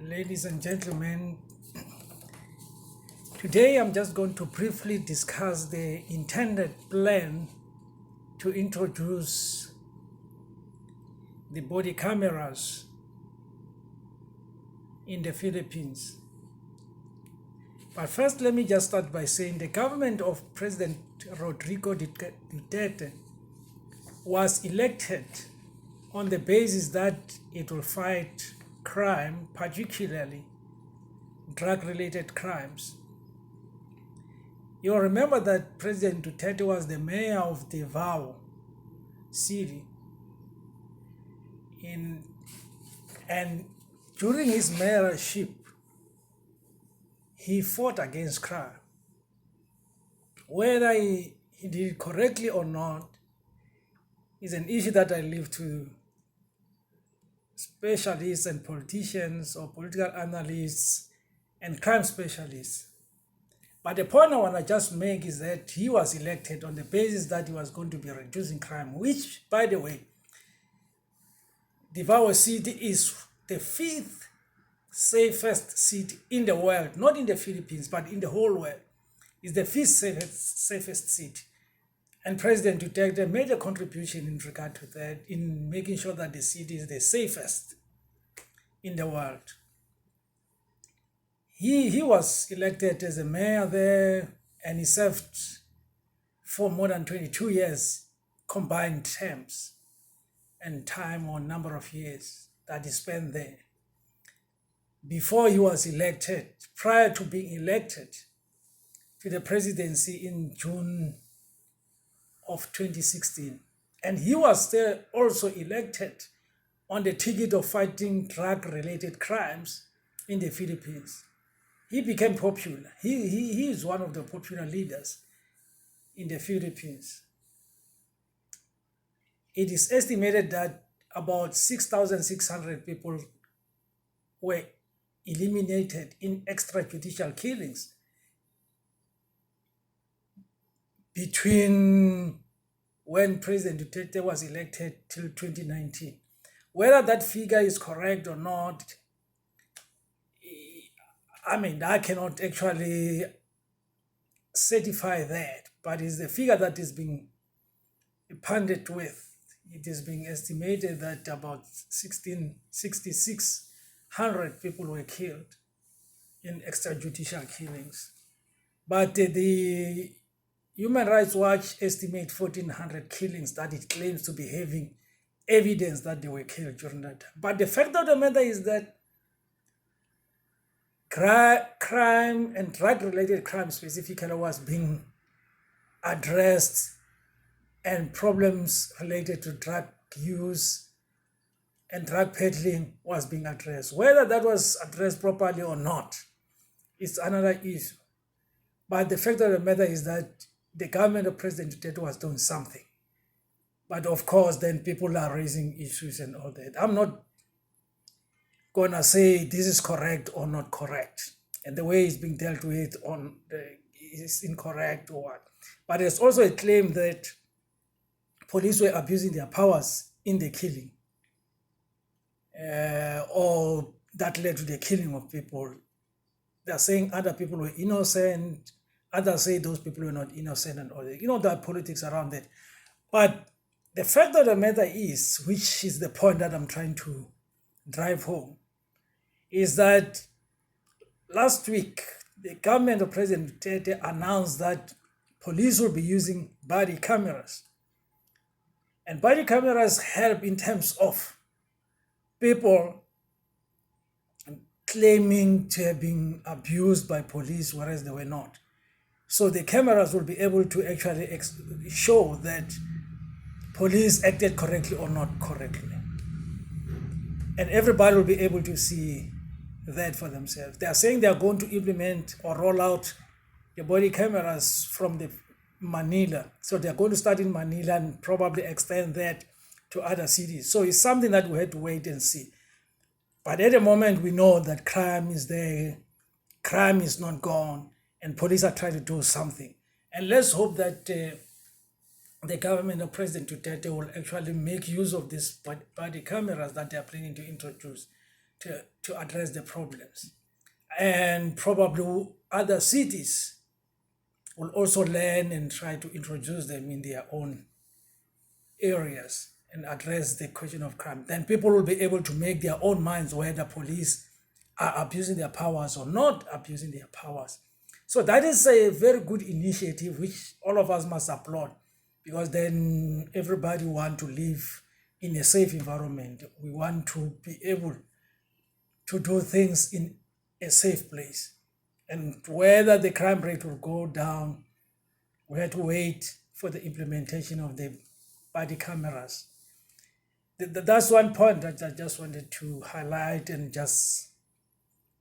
Ladies and gentlemen, today I'm just going to briefly discuss the intended plan to introduce the body cameras in the Philippines. But first, let me just start by saying the government of President Rodrigo Duterte was elected on the basis that it will fight crime, particularly drug-related crimes. You'll remember that President Duterte was the mayor of Davao City, and during his mayorship, he fought against crime. Whether he did it correctly or not is an issue that I leave to specialists and politicians or political analysts and crime specialists. But the point I want to just make is that he was elected on the basis that he was going to be reducing crime, which, by the way, Davao City is the fifth safest city in the world, not in the Philippines, but in the whole world. It's the fifth safest city. And President Duterte made a contribution in regard to that, in making sure that the city is the safest in the world. He was elected as a mayor there, and he served for more than 22 years, combined terms and time or number of years that he spent there. Before he was elected, prior to being elected to the presidency in June of 2016, and he was there also elected on the ticket of fighting drug-related crimes in the Philippines. He became popular. He is one of the popular leaders in the Philippines. It is estimated that about 6,600 people were eliminated in extrajudicial killings between when President Duterte was elected till 2019. Whether that figure is correct or not, I cannot actually certify that, but it's the figure that is being punted with. It is being estimated that about 6,600 people were killed in extrajudicial killings. But the Human Rights Watch estimates 1,400 killings that it claims to be having evidence that they were killed during that time. But the fact of the matter is that crime and drug-related crime specifically was being addressed, and problems related to drug use and drug peddling was being addressed. Whether that was addressed properly or not is another issue. But the fact of the matter is that the government of President Duterte was doing something. But of course, then people are raising issues and all that. I'm not gonna say this is correct or not correct, and the way it's being dealt with is incorrect or what. But there's also a claim that police were abusing their powers in the killing, or that led to the killing of people. They're saying other people were innocent, others say those people were not innocent and all that. There are politics around that. But the fact of the matter is, which is the point that I'm trying to drive home, is that last week, the government of President Duterte announced that police will be using body cameras. And body cameras help in terms of people claiming to have been abused by police, whereas they were not. So the cameras will be able to actually show that police acted correctly or not correctly. And everybody will be able to see that for themselves. They are saying they are going to implement or roll out the body cameras from the Manila. So they're going to start in Manila and probably extend that to other cities. So it's something that we have to wait and see. But at the moment, we know that crime is there, crime is not gone, and police are trying to do something. And let's hope that the government of President Duterte will actually make use of these body cameras that they are planning to introduce to address the problems. And probably other cities will also learn and try to introduce them in their own areas and address the question of crime. Then people will be able to make their own minds whether police are abusing their powers or not abusing their powers. So that is a very good initiative which all of us must applaud, because then everybody want to live in a safe environment. We want to be able to do things in a safe place. And whether the crime rate will go down, we have to wait for the implementation of the body cameras. That's one point that I just wanted to highlight and just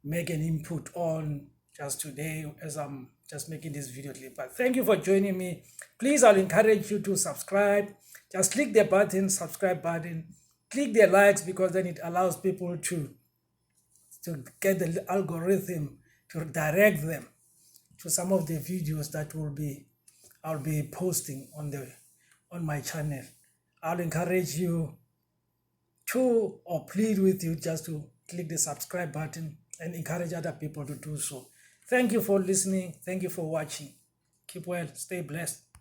make an input on just today as I'm just making this video clip. But thank you for joining me. Please, I'll encourage you to subscribe. Just click the button, subscribe button. Click the likes, because then it allows people to get the algorithm to direct them to some of the videos that I'll be posting on my channel. I'll encourage you to, or plead with you, just to click the subscribe button and encourage other people to do so. Thank you for listening. Thank you for watching. Keep well. Stay blessed.